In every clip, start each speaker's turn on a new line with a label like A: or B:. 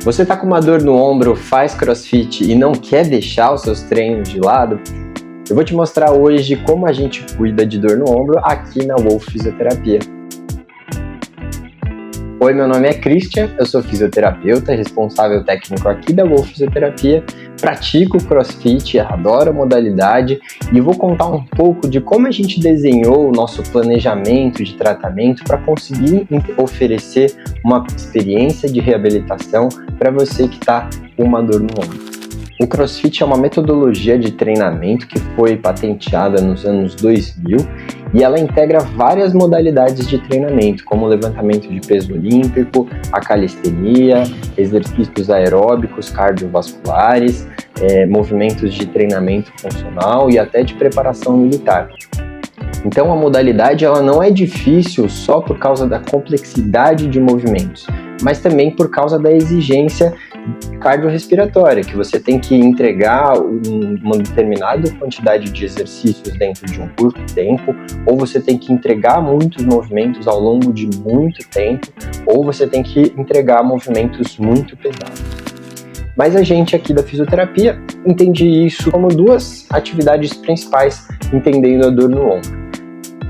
A: Você está com uma dor no ombro, faz crossfit e não quer deixar os seus treinos de lado? Eu vou te mostrar hoje como a gente cuida de dor no ombro aqui na Wolf Fisioterapia. Oi, meu nome é Christian, eu sou fisioterapeuta, responsável técnico aqui da Wolf Fisioterapia, pratico crossfit, adoro a modalidade e vou contar um pouco de como a gente desenhou o nosso planejamento de tratamento para conseguir oferecer uma experiência de reabilitação para você que está com uma dor no ombro. O CrossFit é uma metodologia de treinamento que foi patenteada nos anos 2000 e ela integra várias modalidades de treinamento, como o levantamento de peso olímpico, a calistenia, exercícios aeróbicos cardiovasculares, movimentos de treinamento funcional e até de preparação militar. Então a modalidade ela não é difícil só por causa da complexidade de movimentos, mas também por causa da exigência cardiorrespiratória, que você tem que entregar uma determinada quantidade de exercícios dentro de um curto tempo, ou você tem que entregar muitos movimentos ao longo de muito tempo, ou você tem que entregar movimentos muito pesados. Mas a gente aqui da fisioterapia entende isso como duas atividades principais, entendendo a dor no ombro.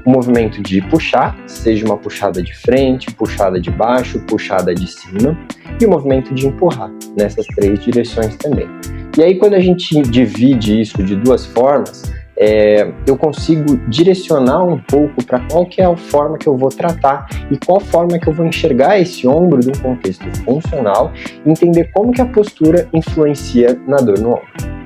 A: O movimento de puxar, seja uma puxada de frente, puxada de baixo, puxada de cima, e o movimento de empurrar, nessas três direções também. E aí quando a gente divide isso de duas formas, eu consigo direcionar um pouco para qual que é a forma que eu vou tratar e qual forma que eu vou enxergar esse ombro de um contexto funcional e entender como que a postura influencia na dor no ombro.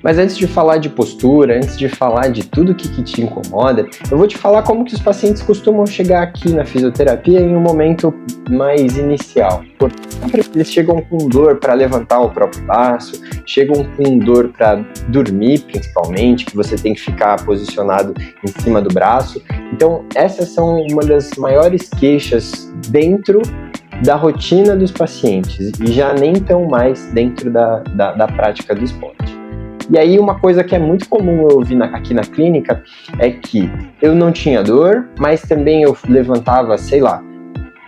A: Mas antes de falar de postura, antes de falar de tudo que te incomoda, eu vou te falar como que os pacientes costumam chegar aqui na fisioterapia em um momento mais inicial. Eles chegam com dor para levantar o próprio braço, chegam com dor para dormir principalmente, que você tem que ficar posicionado em cima do braço. Então essas são uma das maiores queixas dentro da rotina dos pacientes e já nem tão mais dentro da prática do esporte. E aí uma coisa que é muito comum eu ouvir aqui na clínica é que eu não tinha dor, mas também eu levantava,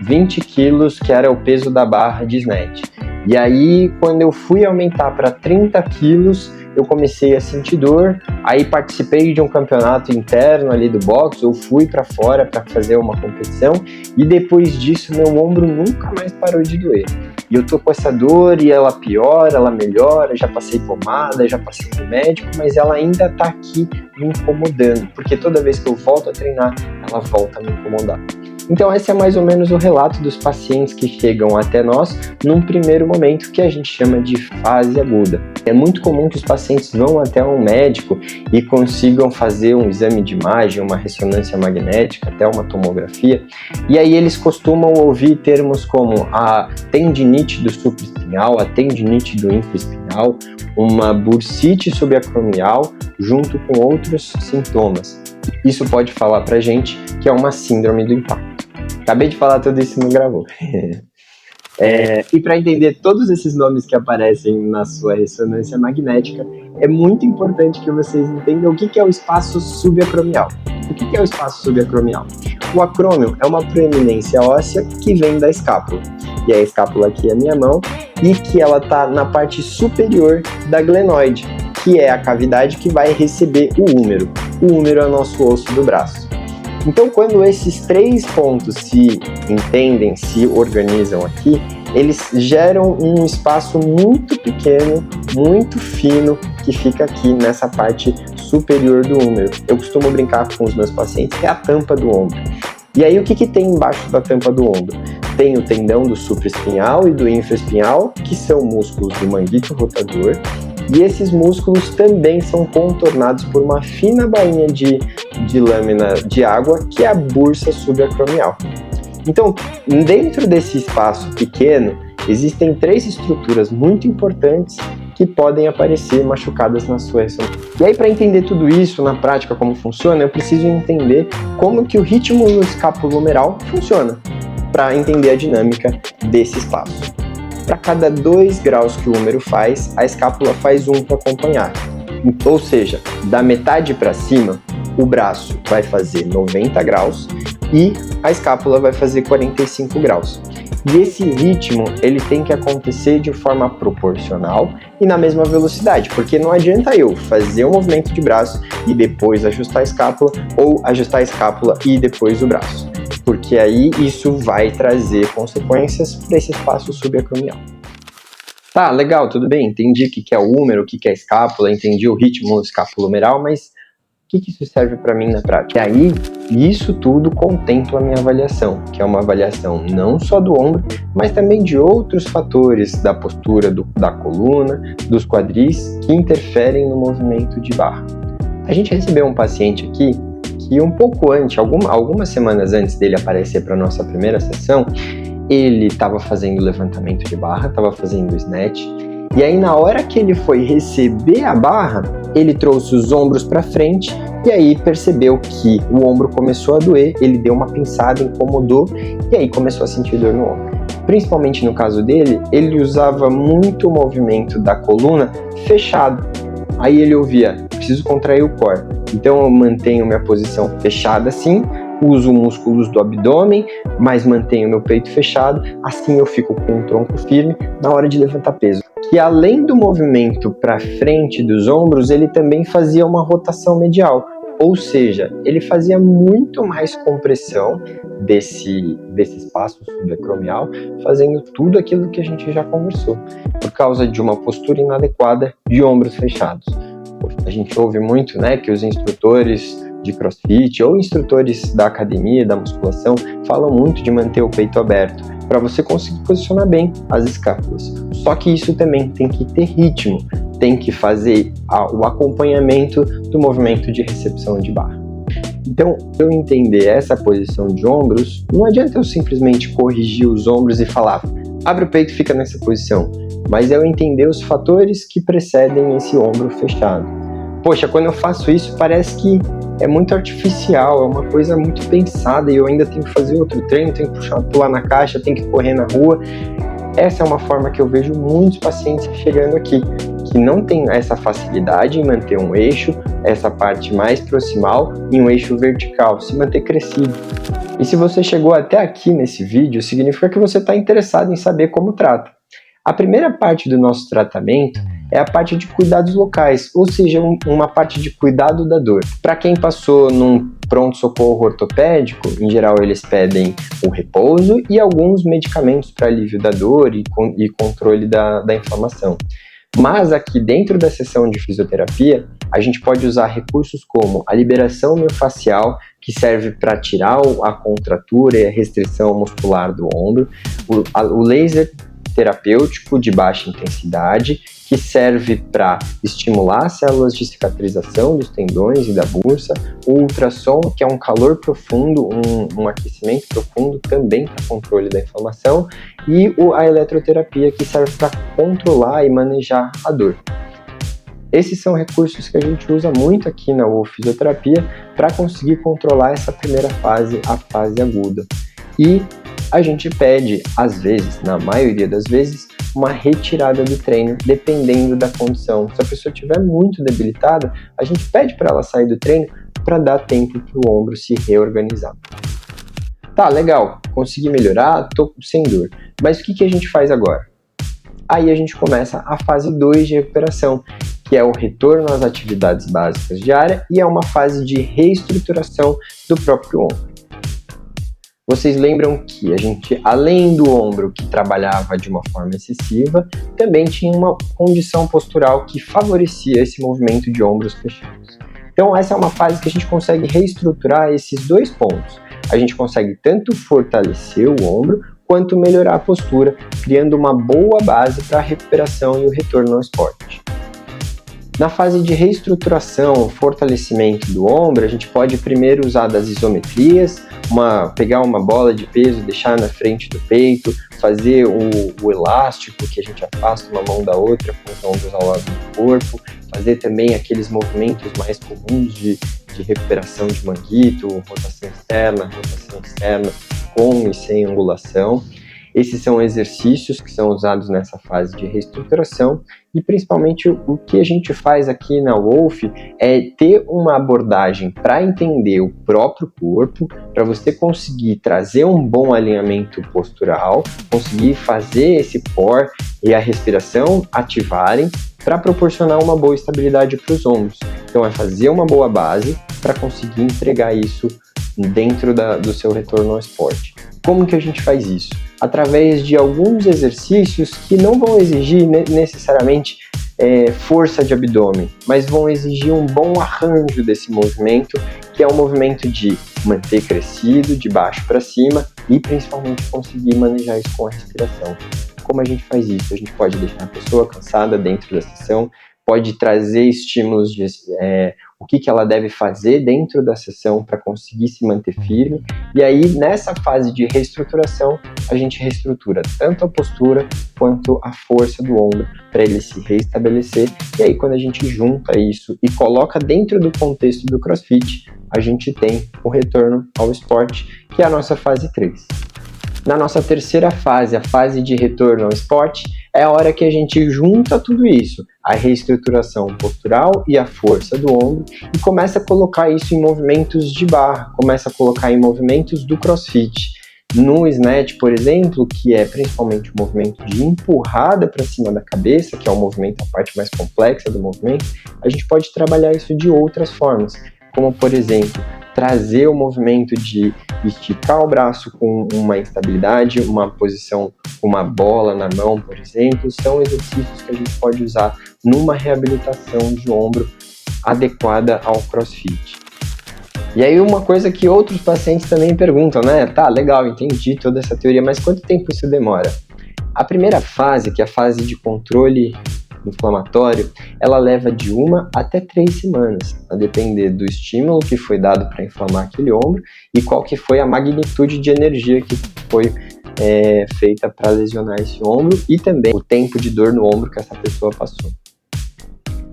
A: 20 quilos, que era o peso da barra de snatch. E aí quando eu fui aumentar para 30 quilos, eu comecei a sentir dor, aí participei de um campeonato interno ali do boxe, eu fui para fora para fazer uma competição e depois disso meu ombro nunca mais parou de doer. E eu tô com essa dor e ela piora, ela melhora, já passei pomada, já passei no médico, mas ela ainda tá aqui me incomodando, porque toda vez que eu volto a treinar, ela volta a me incomodar. Então esse é mais ou menos o relato dos pacientes que chegam até nós num primeiro momento que a gente chama de fase aguda. É muito comum que os pacientes vão até um médico e consigam fazer um exame de imagem, uma ressonância magnética, até uma tomografia, e aí eles costumam ouvir termos como a tendinite do supraespinhal, a tendinite do infraespinhal, uma bursite subacromial, junto com outros sintomas. Isso pode falar pra gente que é uma síndrome do impacto. Acabei de falar tudo isso e não gravou. E para entender todos esses nomes que aparecem na sua ressonância magnética, é muito importante que vocês entendam o que é o espaço subacromial. O que é o espaço subacromial? O acrômio é uma proeminência óssea que vem da escápula. E a escápula aqui é a minha mão, e que ela está na parte superior da glenoide, que é a cavidade que vai receber o húmero. O húmero é o nosso osso do braço. Então, quando esses três pontos se entendem, se organizam aqui, eles geram um espaço muito pequeno, muito fino, que fica aqui nessa parte superior do húmero. Eu costumo brincar com os meus pacientes que é a tampa do ombro. E aí, o que tem embaixo da tampa do ombro? Tem o tendão do supraespinhal e do infraespinhal, que são músculos do manguito rotador, e esses músculos também são contornados por uma fina bainha de lâmina de água, que é a bursa subacromial. Então, dentro desse espaço pequeno, existem três estruturas muito importantes que podem aparecer machucadas na sua ressonância. E aí, para entender tudo isso na prática, como funciona, eu preciso entender como que o ritmo no escapulohumeral funciona, para entender a dinâmica desse espaço. Para cada 2 graus que o húmero faz, a escápula faz 1 para acompanhar. Ou seja, da metade para cima, o braço vai fazer 90 graus e a escápula vai fazer 45 graus. E esse ritmo, ele tem que acontecer de forma proporcional e na mesma velocidade, porque não adianta eu fazer um movimento de braço e depois ajustar a escápula, ou ajustar a escápula e depois o braço, porque aí isso vai trazer consequências para esse espaço subacromial. Tá, legal, tudo bem, entendi o que é o húmero, o que é a escápula, entendi o ritmo escapulohumeral, mas o que isso serve para mim na prática? E aí, isso tudo contempla a minha avaliação, que é uma avaliação não só do ombro, mas também de outros fatores da postura da coluna, dos quadris, que interferem no movimento de barra. A gente recebeu um paciente aqui que um pouco antes, algumas semanas antes dele aparecer para a nossa primeira sessão, ele estava fazendo levantamento de barra, estava fazendo snatch, e aí na hora que ele foi receber a barra, ele trouxe os ombros para frente e aí percebeu que o ombro começou a doer, ele deu uma pinçada, incomodou e aí começou a sentir dor no ombro. Principalmente no caso dele, ele usava muito o movimento da coluna fechado. Aí ele ouvia, preciso contrair o core. Então eu mantenho minha posição fechada assim, uso músculos do abdômen, mas mantenho meu peito fechado, assim eu fico com o tronco firme na hora de levantar peso. Que além do movimento para frente dos ombros, ele também fazia uma rotação medial, ou seja, ele fazia muito mais compressão desse espaço subacromial, fazendo tudo aquilo que a gente já conversou, por causa de uma postura inadequada de ombros fechados. A gente ouve muito, né, que os instrutores de CrossFit ou instrutores da academia, da musculação, falam muito de manter o peito aberto para você conseguir posicionar bem as escápulas. Só que isso também tem que ter ritmo, tem que fazer o acompanhamento do movimento de recepção de barra. Então, se eu entender essa posição de ombros, não adianta eu simplesmente corrigir os ombros e falar, abre o peito e fica nessa posição, mas é eu entender os fatores que precedem esse ombro fechado. Poxa, quando eu faço isso parece que é muito artificial, é uma coisa muito pensada e eu ainda tenho que fazer outro treino, tenho que pular na caixa, tenho que correr na rua. Essa é uma forma que eu vejo muitos pacientes chegando aqui, que não tem essa facilidade em manter um eixo, essa parte mais proximal em um eixo vertical, se manter crescido. E se você chegou até aqui nesse vídeo, significa que você está interessado em saber como trata. A primeira parte do nosso tratamento é a parte de cuidados locais, ou seja, uma parte de cuidado da dor. Para quem passou num pronto-socorro ortopédico, em geral eles pedem o repouso e alguns medicamentos para alívio da dor e controle da inflamação. Mas aqui dentro da sessão de fisioterapia, a gente pode usar recursos como a liberação miofascial, que serve para tirar a contratura e a restrição muscular do ombro, o laser terapêutico de baixa intensidade, que serve para estimular as células de cicatrização dos tendões e da bursa, o ultrassom, que é um calor profundo, um aquecimento profundo também para controle da inflamação, e a eletroterapia, que serve para controlar e manejar a dor. Esses são recursos que a gente usa muito aqui na fisioterapia para conseguir controlar essa primeira fase, a fase aguda. E a gente pede, às vezes, na maioria das vezes, uma retirada do treino, dependendo da condição. Se a pessoa estiver muito debilitada, a gente pede para ela sair do treino para dar tempo para o ombro se reorganizar. Tá, legal, consegui melhorar, tô sem dor. Mas o que a gente faz agora? Aí a gente começa a fase 2 de recuperação, que é o retorno às atividades básicas diárias e é uma fase de reestruturação do próprio ombro. Vocês lembram que a gente, além do ombro que trabalhava de uma forma excessiva, também tinha uma condição postural que favorecia esse movimento de ombros fechados. Então essa é uma fase que a gente consegue reestruturar esses dois pontos. A gente consegue tanto fortalecer o ombro, quanto melhorar a postura, criando uma boa base para a recuperação e o retorno ao esporte. Na fase de reestruturação, fortalecimento do ombro, a gente pode primeiro usar das isometrias, pegar uma bola de peso, deixar na frente do peito, fazer o elástico que a gente afasta uma mão da outra com os ombros ao lado do corpo, fazer também aqueles movimentos mais comuns de recuperação de manguito, rotação externa, com e sem angulação. Esses são exercícios que são usados nessa fase de reestruturação e principalmente o que a gente faz aqui na Wolf é ter uma abordagem para entender o próprio corpo, para você conseguir trazer um bom alinhamento postural, conseguir fazer esse core e a respiração ativarem para proporcionar uma boa estabilidade para os ombros. Então é fazer uma boa base para conseguir entregar isso dentro do seu retorno ao esporte. Como que a gente faz isso? Através de alguns exercícios que não vão exigir necessariamente força de abdômen, mas vão exigir um bom arranjo desse movimento, que é um movimento de manter crescido, de baixo para cima e principalmente conseguir manejar isso com a respiração. Como a gente faz isso? A gente pode deixar a pessoa cansada dentro da sessão, pode trazer estímulos de o que ela deve fazer dentro da sessão para conseguir se manter firme. E aí, nessa fase de reestruturação, a gente reestrutura tanto a postura quanto a força do ombro para ele se reestabelecer. E aí, quando a gente junta isso e coloca dentro do contexto do CrossFit, a gente tem o retorno ao esporte, que é a nossa fase 3. Na nossa terceira fase, a fase de retorno ao esporte, é a hora que a gente junta tudo isso, a reestruturação postural e a força do ombro, e começa a colocar isso em movimentos de barra, começa a colocar em movimentos do CrossFit. No snatch, por exemplo, que é principalmente o movimento de empurrada para cima da cabeça, que é o movimento, a parte mais complexa do movimento, a gente pode trabalhar isso de outras formas, como por exemplo, trazer o movimento de esticar o braço com uma instabilidade, uma posição com uma bola na mão, por exemplo, são exercícios que a gente pode usar numa reabilitação de ombro adequada ao CrossFit. E aí uma coisa que outros pacientes também perguntam, né? Tá, legal, entendi toda essa teoria, mas quanto tempo isso demora? A primeira fase, que é a fase de controle inflamatório, ela leva de 1 até 3 semanas, a depender do estímulo que foi dado para inflamar aquele ombro e qual que foi a magnitude de energia que foi feita para lesionar esse ombro e também o tempo de dor no ombro que essa pessoa passou.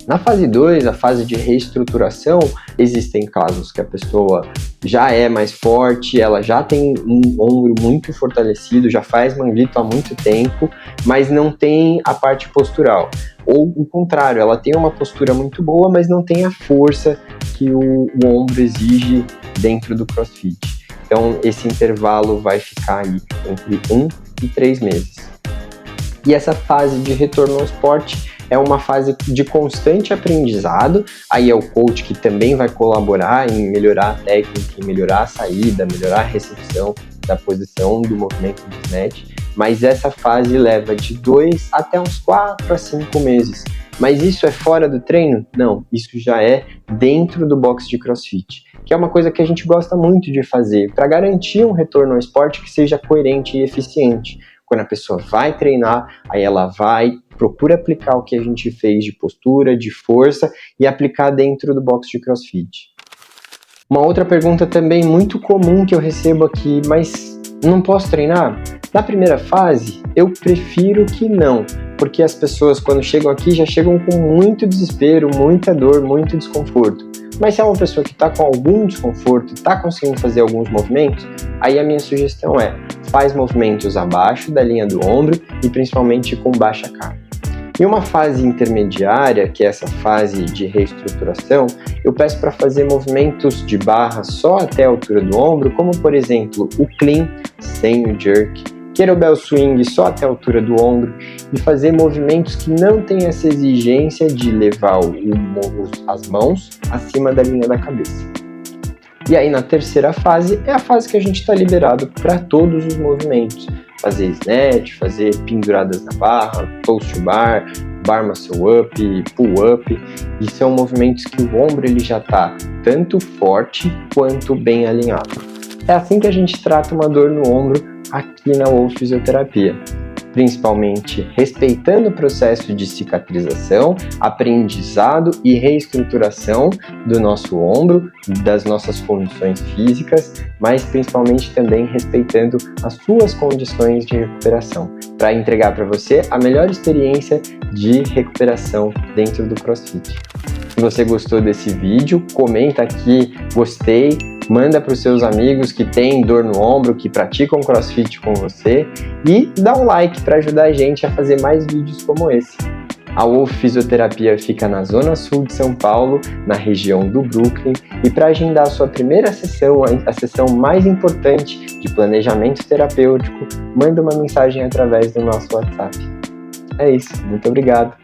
A: Na fase 2, a fase de reestruturação, existem casos que a pessoa já é mais forte, ela já tem um ombro muito fortalecido, já faz manguito há muito tempo, mas não tem a parte postural. Ou o contrário, ela tem uma postura muito boa, mas não tem a força que o ombro exige dentro do CrossFit. Então, esse intervalo vai ficar aí entre 1 e 3 meses. E essa fase de retorno ao esporte é uma fase de constante aprendizado, aí é o coach que também vai colaborar em melhorar a técnica, em melhorar a saída, melhorar a recepção da posição do movimento de snatch, mas essa fase leva de 2 até uns 4 a 5 meses. Mas isso é fora do treino? Não, isso já é dentro do box de CrossFit, que é uma coisa que a gente gosta muito de fazer para garantir um retorno ao esporte que seja coerente e eficiente. Quando a pessoa vai treinar, aí ela procura aplicar o que a gente fez de postura, de força e aplicar dentro do box de CrossFit. Uma outra pergunta também muito comum que eu recebo aqui, mas não posso treinar? Na primeira fase, eu prefiro que não, porque as pessoas quando chegam aqui já chegam com muito desespero, muita dor, muito desconforto. Mas se é uma pessoa que está com algum desconforto, está conseguindo fazer alguns movimentos, aí a minha sugestão é, faz movimentos abaixo da linha do ombro e principalmente com baixa carga. Em uma fase intermediária, que é essa fase de reestruturação, eu peço para fazer movimentos de barra só até a altura do ombro, como por exemplo o clean sem o jerk, kettlebell swing só até a altura do ombro e fazer movimentos que não têm essa exigência de levar as mãos acima da linha da cabeça. E aí na terceira fase é a fase que a gente está liberado para todos os movimentos. Fazer snatch, fazer penduradas na barra, toes to bar, bar muscle up, pull up. E são movimentos que o ombro ele já está tanto forte quanto bem alinhado. É assim que a gente trata uma dor no ombro aqui na Wolf Fisioterapia. Principalmente respeitando o processo de cicatrização, aprendizado e reestruturação do nosso ombro, das nossas condições físicas, mas principalmente também respeitando as suas condições de recuperação, para entregar para você a melhor experiência de recuperação dentro do CrossFit. Se você gostou desse vídeo, comenta aqui, gostei, manda para os seus amigos que têm dor no ombro, que praticam CrossFit com você e dá um like para ajudar a gente a fazer mais vídeos como esse. A Wolf Fisioterapia fica na Zona Sul de São Paulo, na região do Brooklyn, e para agendar a sua primeira sessão, a sessão mais importante de planejamento terapêutico, manda uma mensagem através do nosso WhatsApp. É isso, muito obrigado.